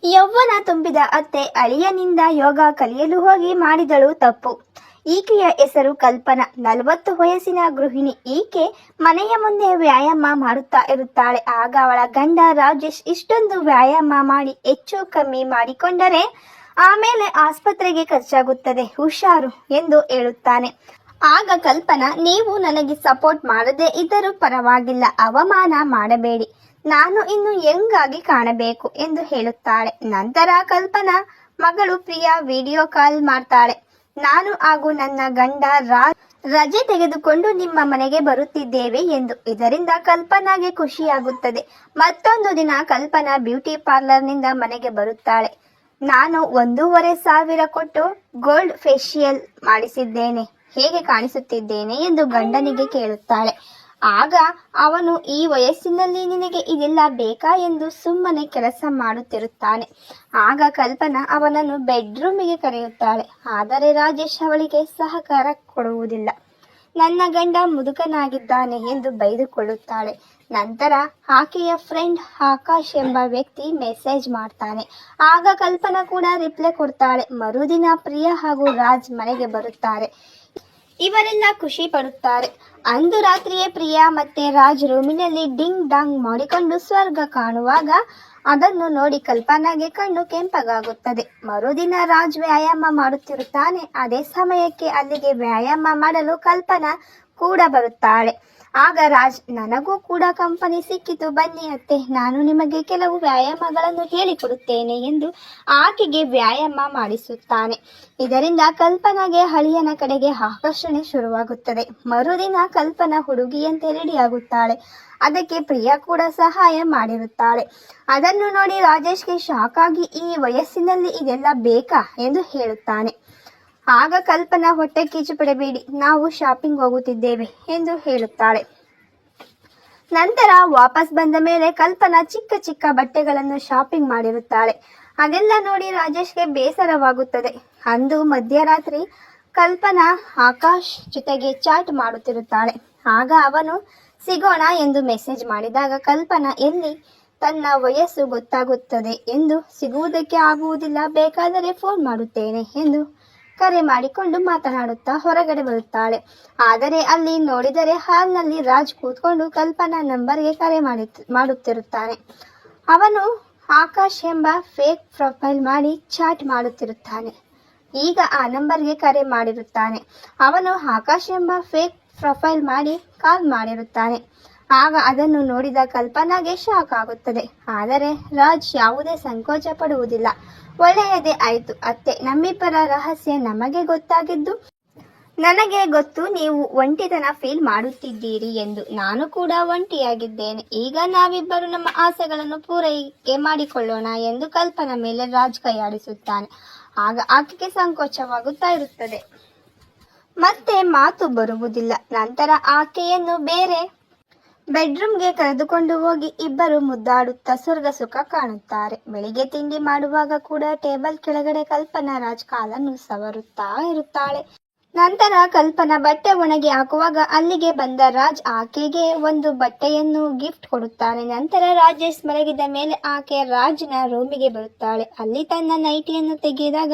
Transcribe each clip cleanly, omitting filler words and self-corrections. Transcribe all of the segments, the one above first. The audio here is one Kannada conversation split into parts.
ಯೌವನ ತುಂಬಿದ ಅತ್ತೆ ಅಳಿಯನಿಂದ ಯೋಗ ಕಲಿಯಲು ಹೋಗಿ ಮಾಡಿದಳು ತಪ್ಪು. ಈಕೆಯ ಹೆಸರು ಕಲ್ಪನಾ. 40 ವಯಸ್ಸಿನ ಗೃಹಿಣಿ. ಈಕೆ ಮನೆಯ ಮುಂದೆ ವ್ಯಾಯಾಮ ಮಾಡುತ್ತಾ ಇರುತ್ತಾಳೆ. ಆಗ ಅವಳ ಗಂಡ ರಾಜೇಶ್ ಇಷ್ಟೊಂದು ವ್ಯಾಯಾಮ ಮಾಡಿ ಹೆಚ್ಚು ಕಮ್ಮಿ ಮಾಡಿಕೊಂಡರೆ ಆಮೇಲೆ ಆಸ್ಪತ್ರೆಗೆ ಖರ್ಚಾಗುತ್ತದೆ, ಹುಷಾರು ಎಂದು ಹೇಳುತ್ತಾನೆ. ಆಗ ಕಲ್ಪನಾ, ನೀವು ನನಗೆ ಸಪೋರ್ಟ್ ಮಾಡದೇ ಇದ್ದರೂ ಪರವಾಗಿಲ್ಲ, ಅವಮಾನ ಮಾಡಬೇಡಿ, ನಾನು ಇನ್ನು ಯಂಗಾಗಿ ಕಾಣಬೇಕು ಎಂದು ಹೇಳುತ್ತಾಳೆ. ನಂತರ ಕಲ್ಪನಾ ಮಗಳು ಪ್ರಿಯಾ ವಿಡಿಯೋ ಕಾಲ್ ಮಾಡ್ತಾಳೆ. ನಾನು ಹಾಗೂ ನನ್ನ ಗಂಡ ರಜೆ ತೆಗೆದುಕೊಂಡು ನಿಮ್ಮ ಮನೆಗೆ ಬರುತ್ತಿದ್ದೇವೆ ಎಂದು. ಇದರಿಂದ ಕಲ್ಪನಾಗೆ ಖುಷಿಯಾಗುತ್ತದೆ. ಮತ್ತೊಂದು ದಿನ ಕಲ್ಪನಾ ಬ್ಯೂಟಿ ಪಾರ್ಲರ್ನಿಂದ ಮನೆಗೆ ಬರುತ್ತಾಳೆ. ನಾನು 1,500 ಕೊಟ್ಟು ಗೋಲ್ಡ್ ಫೇಶಿಯಲ್ ಮಾಡಿಸಿದ್ದೇನೆ, ಹೇಗೆ ಕಾಣಿಸುತ್ತಿದ್ದೇನೆ ಎಂದು ಗಂಡನಿಗೆ ಕೇಳುತ್ತಾಳೆ. ಆಗ ಅವನು, ಈ ವಯಸ್ಸಿನಲ್ಲಿ ನಿನಗೆ ಇದೆಲ್ಲ ಬೇಕಾ ಎಂದು ಸುಮ್ಮನೆ ಕೆಲಸ ಮಾಡುತ್ತಿರುತ್ತಾನೆ. ಆಗ ಕಲ್ಪನಾ ಅವನನ್ನು ಬೆಡ್ರೂಮಿಗೆ ಕರೆಯುತ್ತಾಳೆ. ಆದರೆ ರಾಜೇಶ್ ಅವಳಿಗೆ ಸಹಕಾರ ಕೊಡುವುದಿಲ್ಲ. ನನ್ನ ಗಂಡ ಮುದುಕನಾಗಿದ್ದಾನೆ ಎಂದು ಬೈದುಕೊಳ್ಳುತ್ತಾಳೆ. ನಂತರ ಆಕೆಯ ಫ್ರೆಂಡ್ ಆಕಾಶ್ ಎಂಬ ವ್ಯಕ್ತಿ ಮೆಸೇಜ್ ಮಾಡ್ತಾನೆ. ಆಗ ಕಲ್ಪನಾ ಕೂಡ ರಿಪ್ಲೈ ಕೊಡ್ತಾಳೆ. ಮರುದಿನ ಪ್ರಿಯಾ ಹಾಗೂ ರಾಜ್ ಮನೆಗೆ ಬರುತ್ತಾರೆ. ಇವರೆಲ್ಲ ಖುಷಿ ಪಡುತ್ತಾರೆ. ಅಂದು ರಾತ್ರಿಯೇ ಪ್ರಿಯಾ ಮತ್ತೆ ರಾಜ್ ರೂಮಿನಲ್ಲಿ ಡಿಂಗ್ ಡಾಂಗ್ ಮಾಡಿಕೊಂಡು ಸ್ವರ್ಗ ಕಾಣುವಾಗ ಅದನ್ನು ನೋಡಿ ಕಲ್ಪನಾಗೆ ಕಣ್ಣು ಕೆಂಪಗಾಗುತ್ತದೆ. ಮರುದಿನ ರಾಜ್ ವ್ಯಾಯಾಮ ಮಾಡುತ್ತಿರುತ್ತಾನೆ. ಅದೇ ಸಮಯಕ್ಕೆ ಅಲ್ಲಿಗೆ ವ್ಯಾಯಾಮ ಮಾಡಲು ಕಲ್ಪನಾ ಕೂಡ ಬರುತ್ತಾಳೆ. ಆಗ ರಾಜ್, ನನಗೂ ಕೂಡ ಕಂಪನಿ ಸಿಕ್ಕಿತು, ಬನ್ನಿ ಅತ್ತೆ, ನಾನು ನಿಮಗೆ ಕೆಲವು ವ್ಯಾಯಾಮಗಳನ್ನು ಹೇಳಿಕೊಡುತ್ತೇನೆ ಎಂದು ಆಕೆಗೆ ವ್ಯಾಯಾಮ ಮಾಡಿಸುತ್ತಾನೆ. ಇದರಿಂದ ಕಲ್ಪನಾಗೆ ಅಳಿಯನ ಕಡೆಗೆ ಆಕರ್ಷಣೆ ಶುರುವಾಗುತ್ತದೆ. ಮರುದಿನ ಕಲ್ಪನಾ ಹುಡುಗಿಯಂತೆ ರೆಡಿಯಾಗುತ್ತಾಳೆ. ಅದಕ್ಕೆ ಪ್ರಿಯಾ ಕೂಡ ಸಹಾಯ ಮಾಡಿರುತ್ತಾಳೆ. ಅದನ್ನು ನೋಡಿ ರಾಜೇಶ್ಗೆ ಶಾಕ್ ಆಗಿ, ಈ ವಯಸ್ಸಿನಲ್ಲಿ ಇದೆಲ್ಲ ಬೇಕಾ ಎಂದು ಹೇಳುತ್ತಾನೆ. ಆಗ ಕಲ್ಪನಾ, ಹೊಟ್ಟೆ ಕಿಚ್ಚು ಪಡಬೇಡಿ, ನಾವು ಶಾಪಿಂಗ್ ಹೋಗುತ್ತಿದ್ದೇವೆ ಎಂದು ಹೇಳುತ್ತಾಳೆ. ನಂತರ ವಾಪಸ್ ಬಂದ ಮೇಲೆ ಕಲ್ಪನಾ ಚಿಕ್ಕ ಚಿಕ್ಕ ಬಟ್ಟೆಗಳನ್ನು ಶಾಪಿಂಗ್ ಮಾಡಿರುತ್ತಾಳೆ. ಅದೆಲ್ಲ ನೋಡಿ ರಾಜೇಶ್ಗೆ ಬೇಸರವಾಗುತ್ತದೆ. ಅಂದು ಮಧ್ಯರಾತ್ರಿ ಕಲ್ಪನಾ ಆಕಾಶ್ ಜೊತೆಗೆ ಚಾಟ್ ಮಾಡುತ್ತಿರುತ್ತಾಳೆ. ಆಗ ಅವನು ಸಿಗೋಣ ಎಂದು ಮೆಸೇಜ್ ಮಾಡಿದಾಗ ಕಲ್ಪನಾ, ಎಲ್ಲಿ, ತನ್ನ ವಯಸ್ಸು ಗೊತ್ತಾಗುತ್ತದೆ ಎಂದು, ಸಿಗುವುದಕ್ಕೆ ಆಗುವುದಿಲ್ಲ, ಬೇಕಾದರೆ ಫೋನ್ ಮಾಡುತ್ತೇನೆ ಎಂದು ಕರೆ ಮಾಡಿಕೊಂಡು ಮಾತನಾಡುತ್ತಾ ಹೊರಗಡೆ ಬರುತ್ತಾಳೆ. ಆದರೆ ಅಲ್ಲಿ ನೋಡಿದರೆ ಹಾಲ್ನಲ್ಲಿ ರಾಜ್ ಕೂತ್ಕೊಂಡು ಕಲ್ಪನಾ ನಂಬರ್ಗೆ ಕರೆ ಮಾಡುತ್ತಿರುತ್ತಾನೆ. ಅವನು ಆಕಾಶ್ ಎಂಬ ಫೇಕ್ ಪ್ರೊಫೈಲ್ ಮಾಡಿ ಚಾಟ್ ಮಾಡುತ್ತಿರುತ್ತಾನೆ. ಈಗ ಆ ನಂಬರ್ಗೆ ಕರೆ ಮಾಡಿರುತ್ತಾನೆ. ಅವನು ಆಕಾಶ್ ಎಂಬ ಫೇಕ್ ಪ್ರೊಫೈಲ್ ಮಾಡಿ ಕಾಲ್ ಮಾಡಿರುತ್ತಾನೆ. ಆಗ ಅದನ್ನು ನೋಡಿದ ಕಲ್ಪನಾಗೆ ಶಾಕ್ ಆಗುತ್ತದೆ. ಆದರೆ ರಾಜ್ ಯಾವುದೇ ಸಂಕೋಚ ಪಡುವುದಿಲ್ಲ. ಒಳ್ಳೆಯದೇ ಆಯ್ತು ಅತ್ತೆ, ನಮ್ಮಿಬ್ಬರ ರಹಸ್ಯ ನಮಗೆ ಗೊತ್ತಾಗಿದ್ದು ನನಗೆ ಗೊತ್ತು, ನೀವು ಒಂಟಿತನ ಫೀಲ್ ಮಾಡುತ್ತಿದ್ದೀರಿ ಎಂದು. ನಾನು ಕೂಡ ಒಂಟಿಯಾಗಿದ್ದೇನೆ. ಈಗ ನಾವಿಬ್ಬರು ನಮ್ಮ ಆಸೆಗಳನ್ನು ಪೂರೈಕೆ ಮಾಡಿಕೊಳ್ಳೋಣ ಎಂದು ಕಲ್ಪನಾ ಮೇಲೆ ರಾಜ್ ಕೈಯಾಡಿಸುತ್ತಾನೆ. ಆಗ ಆಕೆಗೆ ಸಂಕೋಚವಾಗುತ್ತಾ ಇರುತ್ತದೆ. ಮತ್ತೆ ಮಾತು ಬರುವುದಿಲ್ಲ. ನಂತರ ಆಕೆಯನ್ನು ಬೇರೆ ಬೆಡ್ರೂಮ್ಗೆ ಕರೆದುಕೊಂಡು ಹೋಗಿ ಇಬ್ಬರು ಮುದ್ದಾಡುತ್ತಾ ಸ್ವರ್ಗ ಸುಖ ಕಾಣುತ್ತಾರೆ. ಬೆಳಿಗ್ಗೆ ತಿಂಡಿ ಮಾಡುವಾಗ ಕೂಡ ಟೇಬಲ್ ಕೆಳಗಡೆ ಕಲ್ಪನಾ ರಾಜ್ ಕಾಲನ್ನು ಸವರುತ್ತಾ ಇರುತ್ತಾಳೆ. ನಂತರ ಕಲ್ಪನಾ ಬಟ್ಟೆ ಒಣಗಿ ಹಾಕುವಾಗ ಅಲ್ಲಿಗೆ ಬಂದ ರಾಜ್ ಆಕೆಗೆ ಒಂದು ಬಟ್ಟೆಯನ್ನು ಗಿಫ್ಟ್ ಕೊಡುತ್ತಾನೆ. ನಂತರ ರಾಜೇಶ್ ಮಲಗಿದ ಮೇಲೆ ಆಕೆ ರಾಜ್ನ ರೂಮಿಗೆ ಬರುತ್ತಾಳೆ. ಅಲ್ಲಿ ತನ್ನ ನೈಟಿಯನ್ನು ತೆಗೆದಾಗ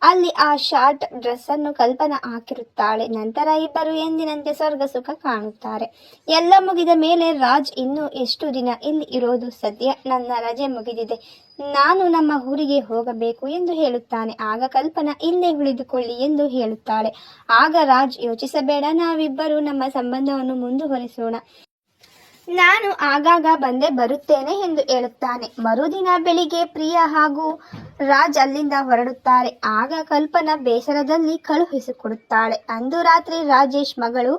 ಅಲ್ಲಿ ಆ ಶಾರ್ಟ್ ಡ್ರೆಸ್ ಅನ್ನು ಕಲ್ಪನಾ ಹಾಕಿರುತ್ತಾಳೆ. ನಂತರ ಇಬ್ಬರು ಎಂದಿನಂತೆ ಸ್ವರ್ಗ ಸುಖ ಕಾಣುತ್ತಾರೆ. ಎಲ್ಲ ಮುಗಿದ ಮೇಲೆ ರಾಜ್, ಇನ್ನು ಎಷ್ಟು ದಿನ ಇಲ್ಲಿ ಇರೋದು, ಸದ್ಯ ನನ್ನ ರಜೆ ಮುಗಿದಿದೆ, ನಾನು ನಮ್ಮ ಊರಿಗೆ ಹೋಗಬೇಕು ಎಂದು ಹೇಳುತ್ತಾನೆ. ಆಗ ಕಲ್ಪನಾ, ಇಲ್ಲೇ ಉಳಿದುಕೊಳ್ಳಿ ಎಂದು ಹೇಳುತ್ತಾಳೆ. ಆಗ ರಾಜ್, ಯೋಚಿಸಬೇಡ, ನಾವಿಬ್ಬರು ನಮ್ಮ ಸಂಬಂಧವನ್ನು ಮುಂದುವರಿಸೋಣ, ನಾನು ಆಗಾಗ ಬಂದೇ ಬರುತ್ತೇನೆ ಎಂದು ಹೇಳುತ್ತಾನೆ. ಮರುದಿನ ಬೆಳಿಗ್ಗೆ ಪ್ರಿಯಾ ಹಾಗೂ ರಾಜ್ ಅಲ್ಲಿಂದ ಹೊರಡುತ್ತಾರೆ. ಆಗ ಕಲ್ಪನಾ ಬೇಸರದಲ್ಲಿ ಕಳುಹಿಸಿಕೊಡುತ್ತಾಳೆ. ಅಂದು ರಾತ್ರಿ ರಾಜೇಶ್ ಮಗಳು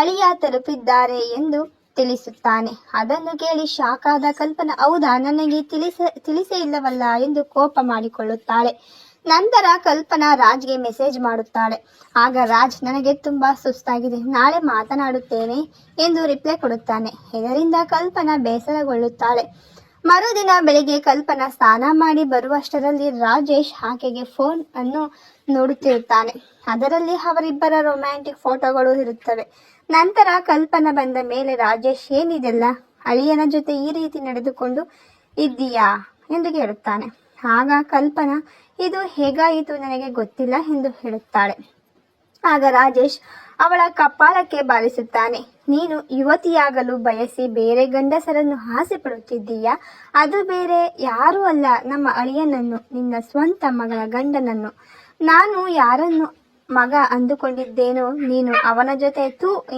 ಅಳಿಯ ತಲುಪಿದ್ದಾರೆ ಎಂದು ತಿಳಿಸುತ್ತಾನೆ. ಅದನ್ನು ಕೇಳಿ ಶಾಕ್ ಆದ ಕಲ್ಪನಾ, ಹೌದಾ, ನನಗೆ ತಿಳಿಸೇ ಇಲ್ಲವಲ್ಲ ಎಂದು ಕೋಪ ಮಾಡಿಕೊಳ್ಳುತ್ತಾಳೆ. ನಂತರ ಕಲ್ಪನಾ ರಾಜ್ಗೆ ಮೆಸೇಜ್ ಮಾಡುತ್ತಾಳೆ. ಆಗ ರಾಜ್, ನನಗೆ ತುಂಬಾ ಸುಸ್ತಾಗಿದೆ, ನಾಳೆ ಮಾತನಾಡುತ್ತೇನೆ ಎಂದು ರಿಪ್ಲೈ ಕೊಡುತ್ತಾನೆ. ಇದರಿಂದ ಕಲ್ಪನಾ ಬೇಸರಗೊಳ್ಳುತ್ತಾಳೆ. ಮರುದಿನ ಬೆಳಿಗ್ಗೆ ಕಲ್ಪನಾ ಸ್ನಾನ ಮಾಡಿ ಬರುವಷ್ಟರಲ್ಲಿ ರಾಜೇಶ್ ಆಕೆಗೆ ಫೋನ್ ಅನ್ನು ನೋಡುತ್ತಿರುತ್ತಾನೆ. ಅದರಲ್ಲಿ ಅವರಿಬ್ಬರ ರೊಮ್ಯಾಂಟಿಕ್ ಫೋಟೋಗಳು ಇರುತ್ತವೆ. ನಂತರ ಕಲ್ಪನಾ ಬಂದ ಮೇಲೆ ರಾಜೇಶ್, ಏನಿದೆಲ್ಲ, ಅಳಿಯನ ಜೊತೆ ಈ ರೀತಿ ನಡೆದುಕೊಂಡು ಇದ್ದೀಯಾ ಎಂದು ಕೇಳುತ್ತಾನೆ. ಆಗ ಕಲ್ಪನಾ ಇದು ಹೇಗಾಯಿತು ನನಗೆ ಗೊತ್ತಿಲ್ಲ ಎಂದು ಹೇಳುತ್ತಾಳೆ. ಆಗ ರಾಜೇಶ್ ಅವಳ ಕಪಾಳಕ್ಕೆ ಬಾರಿಸುತ್ತಾನೆ. ನೀನು ಯುವತಿಯಾಗಲು ಬಯಸಿ ಬೇರೆ ಗಂಡಸರನ್ನು ಆಸೆ ಪಡುತ್ತಿದ್ದೀಯಾ? ಅದು ಬೇರೆ ಯಾರೂ ಅಲ್ಲ, ನಮ್ಮ ಅಳಿಯನನ್ನು, ನಿನ್ನ ಸ್ವಂತ ಮಗನ ಗಂಡನನ್ನು. ನಾನು ಯಾರನ್ನು ಮಗ ಅಂದುಕೊಂಡಿದ್ದೇನೋ ನೀನು ಅವನ ಜೊತೆ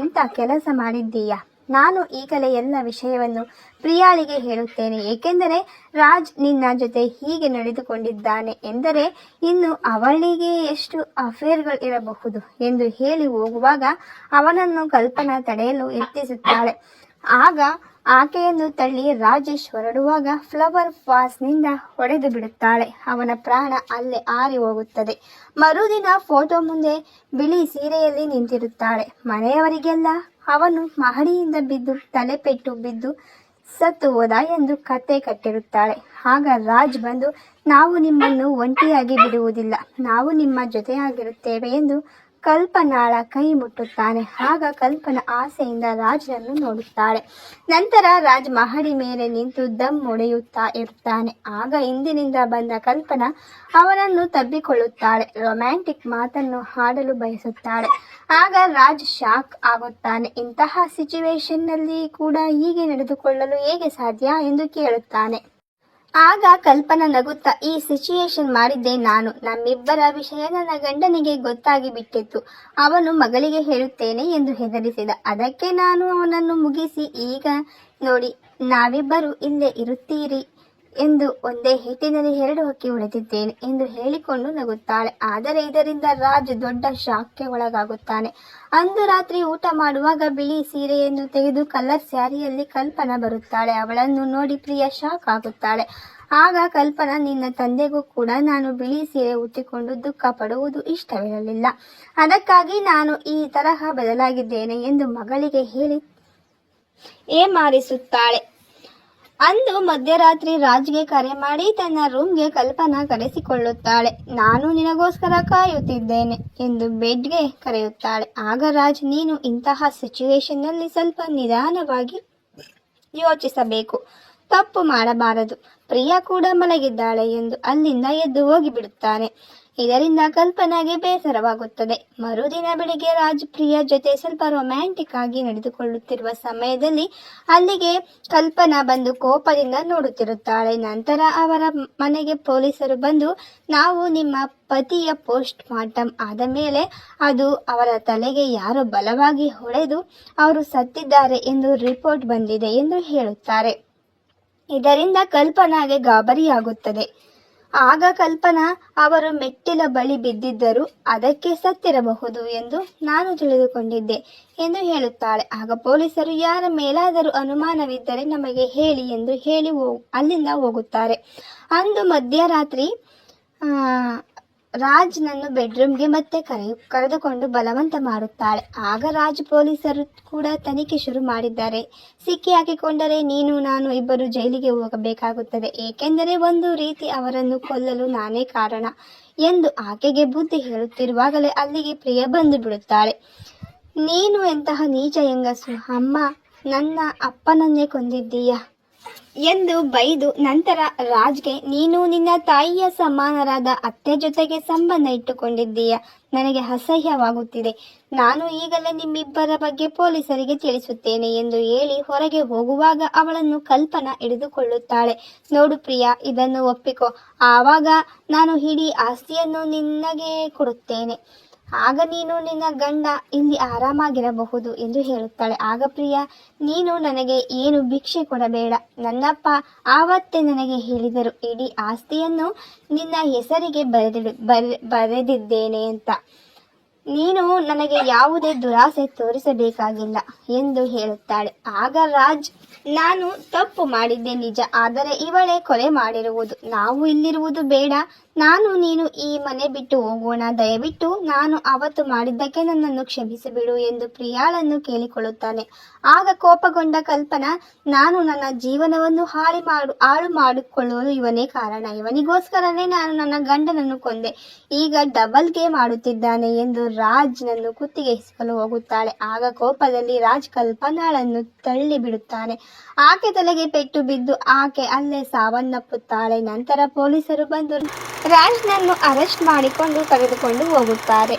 ಇಂಥ ಕೆಲಸ ಮಾಡಿದ್ದೀಯಾ? ನಾನು ಈಗಲೇ ಎಲ್ಲ ವಿಷಯವನ್ನು ಪ್ರಿಯಾಳಿಗೆ ಹೇಳುತ್ತೇನೆ. ಏಕೆಂದರೆ ರಾಜ್ ನಿನ್ನ ಜೊತೆ ಹೀಗೆ ನಡೆದುಕೊಂಡಿದ್ದಾನೆ ಎಂದರೆ ಇನ್ನು ಅವಳಿಗೆ ಎಷ್ಟು ಅಫೇರ್ಗಳು ಇರಬಹುದು ಎಂದು ಹೇಳಿ ಹೋಗುವಾಗ ಅವನನ್ನು ಕಲ್ಪನಾ ತಡೆಯಲು ಯತ್ನಿಸುತ್ತಾಳೆ. ಆಗ ಆಕೆಯನ್ನು ತಳ್ಳಿ ರಾಜೇಶ್ ಹೊರಡುವಾಗ ಫ್ಲವರ್ ವಾಸ್ನಿಂದ ಹೊಡೆದು ಬಿಡುತ್ತಾಳೆ. ಅವನ ಪ್ರಾಣ ಅಲ್ಲೇ ಆರಿ ಹೋಗುತ್ತದೆ. ಮರುದಿನ ಫೋಟೋ ಮುಂದೆ ಬಿಳಿ ಸೀರೆಯಲ್ಲಿ ನಿಂತಿರುತ್ತಾಳೆ. ಮನೆಯವರಿಗೆಲ್ಲ ಅವನು ಮಹಡಿಯಿಂದ ಬಿದ್ದು ತಲೆಪೆಟ್ಟು ಬಿದ್ದು ಸತ್ತು ಹೋದ ಎಂದು ಕತೆ ಕಟ್ಟಿರುತ್ತಾಳೆ. ಆಗ ರಾಜ್ ಬಂದು ನಾವು ನಿಮ್ಮನ್ನು ಒಂಟಿಯಾಗಿ ಬಿಡುವುದಿಲ್ಲ, ನಾವು ನಿಮ್ಮ ಜೊತೆಯಾಗಿರುತ್ತೇವೆ ಎಂದು ಕಲ್ಪನಾಳ ಕೈ ಮುಟ್ಟುತ್ತಾನೆ. ಆಗ ಕಲ್ಪನಾ ಆಸೆಯಿಂದ ರಾಜ್ನನ್ನು ನೋಡುತ್ತಾಳೆ. ನಂತರ ರಾಜ್ ಮಹಡಿ ಮೇಲೆ ನಿಂತು ದಮ್ ಹೊಡೆಯುತ್ತಾ ಇರುತ್ತಾನೆ. ಆಗ ಹಿಂದಿನಿಂದ ಬಂದ ಕಲ್ಪನಾ ಅವನನ್ನು ತಬ್ಬಿಕೊಳ್ಳುತ್ತಾಳೆ. ರೊಮ್ಯಾಂಟಿಕ್ ಮಾತನ್ನು ಹಾಡಲು ಬಯಸುತ್ತಾಳೆ. ಆಗ ರಾಜ್ ಶಾಕ್ ಆಗುತ್ತಾನೆ. ಇಂತಹ ಸಿಚುವೇಶನ್ನಲ್ಲಿ ಕೂಡ ಹೀಗೆ ನಡೆದುಕೊಳ್ಳಲು ಹೇಗೆ ಸಾಧ್ಯ ಎಂದು ಕೇಳುತ್ತಾನೆ. ಆಗ ಕಲ್ಪನಾ ನಗುತ್ತಾ ಈ ಸಿಚುಯೇಷನ್ ಮಾಡಿದ್ದೆ ನಾನು. ನಮ್ಮಿಬ್ಬರ ವಿಷಯ ನನ್ನ ಗಂಡನಿಗೆ ಗೊತ್ತಾಗಿ ಬಿಟ್ಟಿತ್ತು. ಅವನು ಮಗಳಿಗೆ ಹೇಳುತ್ತೇನೆ ಎಂದು ಹೆದರಿಸಿದ. ಅದಕ್ಕೆ ನಾನು ಅವನನ್ನು ಮುಗಿಸಿ ಈಗ ನೋಡಿ ನಾವಿಬ್ಬರು ಇಲ್ಲೇ ಇರುತ್ತೀರಿ ಎಂದು ಒಂದೇ ಹಿಟ್ಟಿನಲ್ಲಿ 2 ಹಕ್ಕಿ ಹೊಡೆದಿದ್ದೇನೆ ಎಂದು ಹೇಳಿಕೊಂಡು ನಗುತ್ತಾಳೆ. ಆದರೆ ಇದರಿಂದ ರಾಜ್ ದೊಡ್ಡ ಶಾಕ್ಗೆ ಒಳಗಾಗುತ್ತಾನೆ. ಅಂದು ರಾತ್ರಿ ಊಟ ಮಾಡುವಾಗ ಬಿಳಿ ಸೀರೆಯನ್ನು ತೆಗೆದು ಕಲರ್ ಸ್ಯಾರಿಯಲ್ಲಿ ಕಲ್ಪನಾ ಬರುತ್ತಾಳೆ. ಅವಳನ್ನು ನೋಡಿ ಪ್ರಿಯಾ ಶಾಕ್ ಆಗುತ್ತಾಳೆ. ಆಗ ಕಲ್ಪನಾ ನಿನ್ನ ತಂದೆಗೂ ಕೂಡ ನಾನು ಬಿಳಿ ಸೀರೆ ಉಟ್ಟಿಕೊಂಡು ದುಃಖ ಪಡುವುದು ಇಷ್ಟವಿರಲಿಲ್ಲ, ಅದಕ್ಕಾಗಿ ನಾನು ಈ ತರಹ ಬದಲಾಗಿದ್ದೇನೆ ಎಂದು ಮಗಳಿಗೆ ಹೇಳಿ ಏಮಾರಿಸುತ್ತಾಳೆ. ಅಂದು ಮಧ್ಯರಾತ್ರಿ ರಾಜ್ಗೆ ಕರೆ ಮಾಡಿ ತನ್ನ ರೂಮ್ಗೆ ಕಲ್ಪನಾ ಕರೆಸಿಕೊಳ್ಳುತ್ತಾಳೆ. ನಾನು ನಿನಗೋಸ್ಕರ ಕಾಯುತ್ತಿದ್ದೇನೆ ಎಂದು ಬೆಡ್ಗೆ ಕರೆಯುತ್ತಾಳೆ. ಆಗ ರಾಜ್ ನೀನು ಇಂತಹ ಸಿಚುವೇಶನ್ನಲ್ಲಿ ಸ್ವಲ್ಪ ನಿಧಾನವಾಗಿ ಯೋಚಿಸಬೇಕು, ತಪ್ಪು ಮಾಡಬಾರದು, ಪ್ರಿಯಾ ಕೂಡ ಮಲಗಿದ್ದಾಳೆ ಎಂದು ಅಲ್ಲಿಂದ ಎದ್ದು ಹೋಗಿಬಿಡುತ್ತಾನೆ. ಇದರಿಂದ ಕಲ್ಪನಾಗೆ ಬೇಸರವಾಗುತ್ತದೆ. ಮರುದಿನ ಬೆಳಿಗ್ಗೆ ರಾಜ್ ಪ್ರಿಯಾ ಜೊತೆ ಸ್ವಲ್ಪ ರೊಮ್ಯಾಂಟಿಕ್ ಆಗಿ ನಡೆದುಕೊಳ್ಳುತ್ತಿರುವ ಸಮಯದಲ್ಲಿ ಅಲ್ಲಿಗೆ ಕಲ್ಪನಾ ಬಂದು ಕೋಪದಿಂದ ನೋಡುತ್ತಿರುತ್ತಾಳೆ. ನಂತರ ಅವರ ಮನೆಗೆ ಪೊಲೀಸರು ಬಂದು ನಾವು ನಿಮ್ಮ ಪತಿಯ ಪೋಸ್ಟ್ ಮಾರ್ಟಮ್ ಆದ ಮೇಲೆ ಅದು ಅವರ ತಲೆಗೆ ಯಾರೋ ಬಲವಾಗಿ ಹೊಡೆದು ಅವರು ಸತ್ತಿದ್ದಾರೆ ಎಂದು ರಿಪೋರ್ಟ್ ಬಂದಿದೆ ಎಂದು ಹೇಳುತ್ತಾರೆ. ಇದರಿಂದ ಕಲ್ಪನಾಗೆ ಗಾಬರಿಯಾಗುತ್ತದೆ. ಆಗ ಕಲ್ಪನಾ ಅವರು ಮೆಟ್ಟಿಲ ಬಳಿ ಬಿದ್ದಿದ್ದರು, ಅದಕ್ಕೆ ಸತ್ತಿರಬಹುದು ಎಂದು ನಾನು ತಿಳಿದುಕೊಂಡಿದ್ದೆ ಎಂದು ಹೇಳುತ್ತಾಳೆ. ಆಗ ಪೊಲೀಸರು ಯಾರ ಮೇಲಾದರೂ ಅನುಮಾನವಿದ್ದರೆ ನಮಗೆ ಹೇಳಿ ಎಂದು ಹೇಳಿ ಅಲ್ಲಿಂದ ಹೋಗುತ್ತಾರೆ. ಅಂದು ಮಧ್ಯರಾತ್ರಿ ರಾಜ್ನನ್ನು ಬೆಡ್ರೂಮ್ಗೆ ಮತ್ತೆ ಕರೆದುಕೊಂಡು ಬಲವಂತ ಮಾಡುತ್ತಾಳೆ. ಆಗ ರಾಜ್ ಪೊಲೀಸರು ಕೂಡ ತನಿಖೆ ಶುರು ಮಾಡಿದ್ದಾರೆ. ಸಿಕ್ಕಿ ಹಾಕಿಕೊಂಡರೆ ನೀನು ನಾನು ಇಬ್ಬರು ಜೈಲಿಗೆ ಹೋಗಬೇಕಾಗುತ್ತದೆ, ಏಕೆಂದರೆ ಒಂದು ರೀತಿ ಅವರನ್ನು ಕೊಲ್ಲಲು ನಾನೇ ಕಾರಣ ಎಂದು ಆಕೆಗೆ ಬುದ್ಧಿ ಹೇಳುತ್ತಿರುವಾಗಲೇ ಅಲ್ಲಿಗೆ ಪ್ರಿಯಾ ಬಂದು ಬಿಡುತ್ತಾಳೆ. ನೀನು ಎಂತಹ ನೀಚ ಹೆಂಗಸು, ಅಮ್ಮ ನನ್ನ ಅಪ್ಪನನ್ನೇ ಕೊಂದಿದ್ದೀಯಾ ಎಂದು ಬೈದು ನಂತರ ರಾಜ್ಗೆ ನೀನು ನಿನ್ನ ತಾಯಿಯ ಸಮಾನರಾದ ಅತ್ತೆ ಜೊತೆಗೆ ಸಂಬಂಧ ಇಟ್ಟುಕೊಂಡಿದ್ದೀಯ, ನನಗೆ ಅಸಹ್ಯವಾಗುತ್ತಿದೆ, ನಾನು ಈಗಲೇ ನಿಮ್ಮಿಬ್ಬರ ಬಗ್ಗೆ ಪೊಲೀಸರಿಗೆ ತಿಳಿಸುತ್ತೇನೆ ಎಂದು ಹೇಳಿ ಹೊರಗೆ ಹೋಗುವಾಗ ಅವಳನ್ನು ಕಲ್ಪನಾ ಹಿಡಿದುಕೊಳ್ಳುತ್ತಾಳೆ. ನೋಡು ಪ್ರಿಯಾ, ಇದನ್ನು ಒಪ್ಪಿಕೋ, ಆವಾಗ ನಾನು ಇಡೀ ಆಸ್ತಿಯನ್ನು ನಿನಗೆ ಕೊಡುತ್ತೇನೆ, ಆಗ ನೀನು ನಿನ್ನ ಗಂಡ ಇಲ್ಲಿ ಆರಾಮಾಗಿರಬಹುದು ಎಂದು ಹೇಳುತ್ತಾಳೆ. ಆಗ ಪ್ರಿಯಾ, ನೀನು ನನಗೆ ಏನು ಭಿಕ್ಷೆ ಕೊಡಬೇಡ, ನನ್ನಪ್ಪ ಆವತ್ತೇ ನನಗೆ ಹೇಳಿದರು ಇಡೀ ಆಸ್ತಿಯನ್ನು ನಿನ್ನ ಹೆಸರಿಗೆ ಬರೆದಿದ್ದೇನೆ ಅಂತ, ನೀನು ನನಗೆ ಯಾವುದೇ ದುರಾಸೆ ತೋರಿಸಬೇಕಾಗಿಲ್ಲ ಎಂದು ಹೇಳುತ್ತಾಳೆ. ಆಗ ರಾಜ್, ನಾನು ತಪ್ಪು ಮಾಡಿದ್ದೆ ನಿಜ, ಆದರೆ ಇವಳೇ ಕೊಲೆ ಮಾಡಿರುವುದು, ನಾವು ಇಲ್ಲಿರುವುದು ಬೇಡ, ನಾನು ನೀನು ಈ ಮನೆ ಬಿಟ್ಟು ಹೋಗೋಣ, ದಯವಿಟ್ಟು ನಾನು ಅವತ್ತು ಮಾಡಿದ್ದಕ್ಕೆ ನನ್ನನ್ನು ಕ್ಷಮಿಸಿಬಿಡು ಎಂದು ಪ್ರಿಯಾಳನ್ನು ಕೇಳಿಕೊಳ್ಳುತ್ತಾನೆ. ಆಗ ಕೋಪಗೊಂಡ ಕಲ್ಪನಾ, ನಾನು ನನ್ನ ಜೀವನವನ್ನು ಹಾಳು ಮಾಡಿಕೊಳ್ಳಲು ಇವನೇ ಕಾರಣ, ಇವನಿಗೋಸ್ಕರನೇ ನಾನು ನನ್ನ ಗಂಡನನ್ನು ಕೊಂದೆ, ಈಗ ಡಬಲ್ ಗೇಮ್ ಆಡುತ್ತಿದ್ದಾನೆ ಎಂದು ರಾಜ್ನನ್ನು ಕುತ್ತಿಗೆ ಹಿಸುಕಲು ಹೋಗುತ್ತಾಳೆ. ಆಗ ಕೋಪದಲ್ಲಿ ರಾಜ್ ಕಲ್ಪನಾಳನ್ನು ತಳ್ಳಿ ಬಿಡುತ್ತಾನೆ. ಆಕೆ ತಲೆಗೆ ಪೆಟ್ಟು ಬಿದ್ದು ಆಕೆ ಅಲ್ಲೇ ಸಾವನ್ನಪ್ಪುತ್ತಾಳೆ. ನಂತರ ಪೊಲೀಸರು ಬಂದು ರಾಜ್ನನ್ನು ಅರೆಸ್ಟ್ ಮಾಡಿಕೊಂಡು ಕರೆದುಕೊಂಡು ಹೋಗುತ್ತಾರೆ.